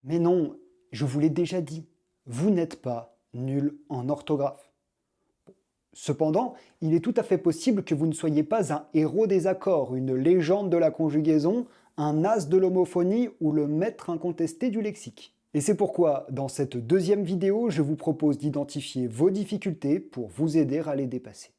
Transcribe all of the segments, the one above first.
Mais non, je vous l'ai déjà dit, vous n'êtes pas nul en orthographe. Cependant, il est tout à fait possible que vous ne soyez pas un héros des accords, une légende de la conjugaison, un as de l'homophonie ou le maître incontesté du lexique. Et c'est pourquoi, dans cette deuxième vidéo, je vous propose d'identifier vos difficultés pour vous aider à les dépasser.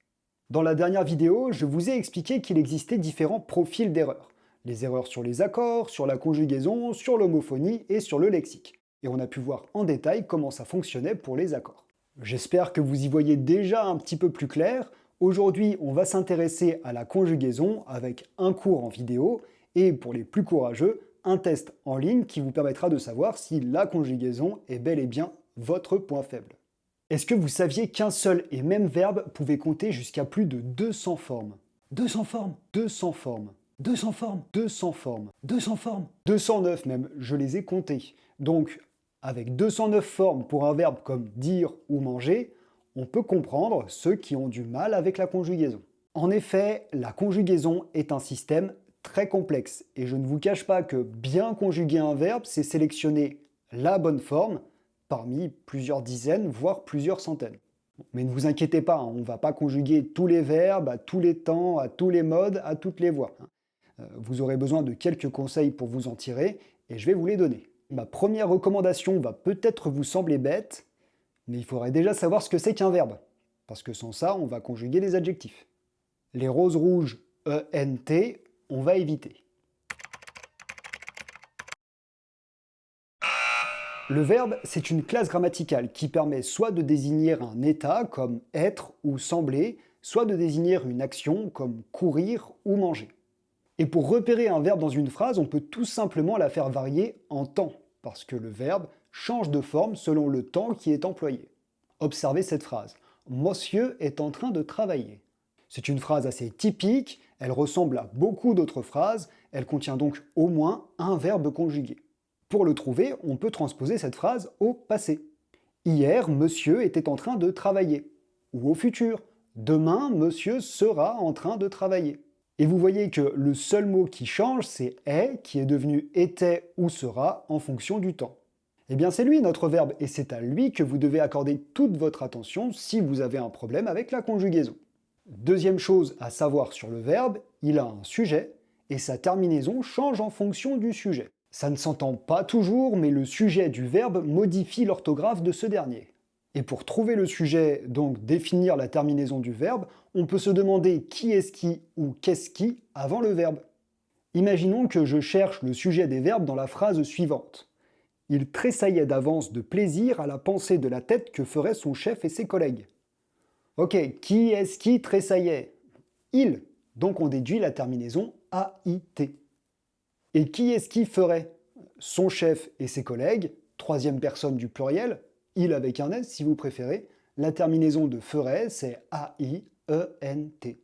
Dans la dernière vidéo, je vous ai expliqué qu'il existait différents profils d'erreurs. Les erreurs sur les accords, sur la conjugaison, sur l'homophonie et sur le lexique. Et on a pu voir en détail comment ça fonctionnait pour les accords. J'espère que vous y voyez déjà un petit peu plus clair. Aujourd'hui, on va s'intéresser à la conjugaison avec un cours en vidéo et, pour les plus courageux, un test en ligne qui vous permettra de savoir si la conjugaison est bel et bien votre point faible. Est-ce que vous saviez qu'un seul et même verbe pouvait compter jusqu'à plus de 200 formes? 200 formes, 200 formes, 200 formes, 200 formes, 200 formes, 209 même, je les ai comptées. Donc, avec 209 formes pour un verbe comme dire ou manger, on peut comprendre ceux qui ont du mal avec la conjugaison. En effet, la conjugaison est un système très complexe et je ne vous cache pas que bien conjuguer un verbe, c'est sélectionner la bonne forme parmi plusieurs dizaines, voire plusieurs centaines. Mais ne vous inquiétez pas, on ne va pas conjuguer tous les verbes, à tous les temps, à tous les modes, à toutes les voix. Vous aurez besoin de quelques conseils pour vous en tirer et je vais vous les donner. Ma première recommandation va peut-être vous sembler bête, mais il faudrait déjà savoir ce que c'est qu'un verbe, parce que sans ça, on va conjuguer les adjectifs. Les roses rouges ENT, on va éviter. Le verbe, c'est une classe grammaticale qui permet soit de désigner un état, comme être ou sembler, soit de désigner une action, comme courir ou manger. Et pour repérer un verbe dans une phrase, on peut tout simplement la faire varier en temps, parce que le verbe change de forme selon le temps qui est employé. Observez cette phrase. Monsieur est en train de travailler. C'est une phrase assez typique, elle ressemble à beaucoup d'autres phrases, elle contient donc au moins un verbe conjugué. Pour le trouver, on peut transposer cette phrase au passé. Hier, monsieur était en train de travailler. Ou au futur. Demain, monsieur sera en train de travailler. Et vous voyez que le seul mot qui change, c'est « est » qui est devenu « était » ou « sera » en fonction du temps. Eh bien c'est lui notre verbe, et c'est à lui que vous devez accorder toute votre attention si vous avez un problème avec la conjugaison. Deuxième chose à savoir sur le verbe, il a un sujet, et sa terminaison change en fonction du sujet. Ça ne s'entend pas toujours, mais le sujet du verbe modifie l'orthographe de ce dernier. Et pour trouver le sujet, donc définir la terminaison du verbe, on peut se demander qui est-ce qui ou qu'est-ce qui avant le verbe. Imaginons que je cherche le sujet des verbes dans la phrase suivante. Il tressaillait d'avance de plaisir à la pensée de la tête que feraient son chef et ses collègues. Ok, qui est-ce qui tressaillait? Il. Donc on déduit la terminaison AIT. Et qui est-ce qui ferait? Son chef et ses collègues, troisième personne du pluriel, il avec un S si vous préférez, la terminaison de ferait, c'est A-I-E-N-T.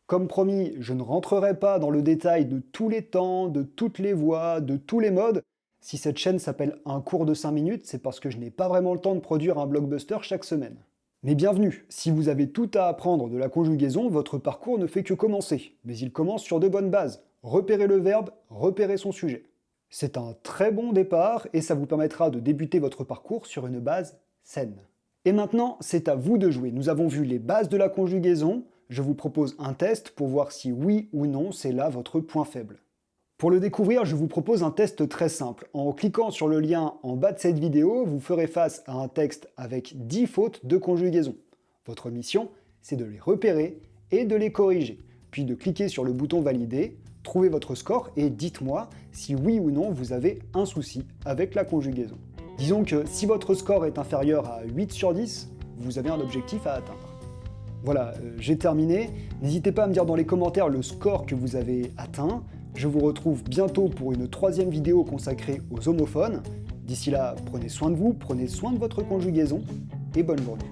Comme promis, je ne rentrerai pas dans le détail de tous les temps, de toutes les voix, de tous les modes. Si cette chaîne s'appelle un cours de 5 minutes, c'est parce que je n'ai pas vraiment le temps de produire un blockbuster chaque semaine. Mais bienvenue, si vous avez tout à apprendre de la conjugaison, votre parcours ne fait que commencer. Mais il commence sur de bonnes bases. Repérez le verbe, repérez son sujet. C'est un très bon départ et ça vous permettra de débuter votre parcours sur une base saine. Et maintenant, c'est à vous de jouer. Nous avons vu les bases de la conjugaison. Je vous propose un test pour voir si oui ou non c'est là votre point faible. Pour le découvrir, je vous propose un test très simple. En cliquant sur le lien en bas de cette vidéo, vous ferez face à un texte avec 10 fautes de conjugaison. Votre mission, c'est de les repérer et de les corriger, puis de cliquer sur le bouton valider, trouvez votre score et dites-moi si oui ou non vous avez un souci avec la conjugaison. Disons que si votre score est inférieur à 8 sur 10, vous avez un objectif à atteindre. Voilà, j'ai terminé. N'hésitez pas à me dire dans les commentaires le score que vous avez atteint. Je vous retrouve bientôt pour une troisième vidéo consacrée aux homophones. D'ici là, prenez soin de vous, prenez soin de votre conjugaison et bonne journée.